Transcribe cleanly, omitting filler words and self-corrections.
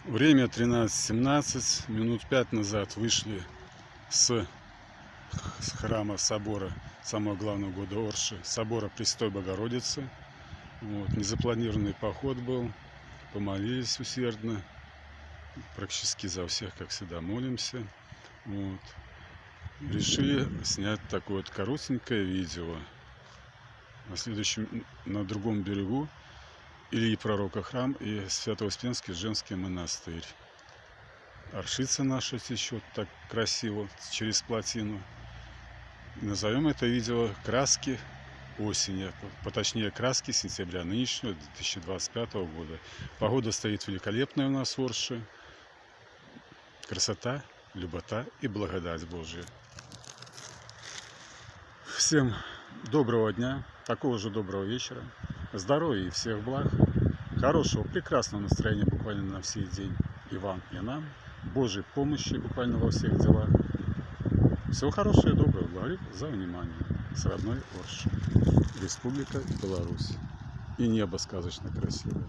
Время 13:17. Минут 5 назад вышли с храма собора самого главного города Орши, собора Престой Богородицы. Незапланированный поход был. Помолились усердно. Практически за всех, как всегда, молимся. Решили снять такое коротенькое видео. На другом берегу Ильи Пророка храм и Свято-Успенский женский монастырь. Оршица наша течет так красиво через плотину. Назовем это видео «Краски осени», поточнее краски сентября нынешнего 2025 года. Погода стоит великолепная у нас в Орше. Красота, любота и благодать Божия. Всем доброго дня, такого же доброго вечера, здоровья и всех благ, хорошего, прекрасного настроения буквально на всей день и вам, и нам, Божьей помощи буквально во всех делах. Всего хорошего и доброго, благодарю за внимание. С родной Орши, Республика Беларусь. И небо сказочно красивое.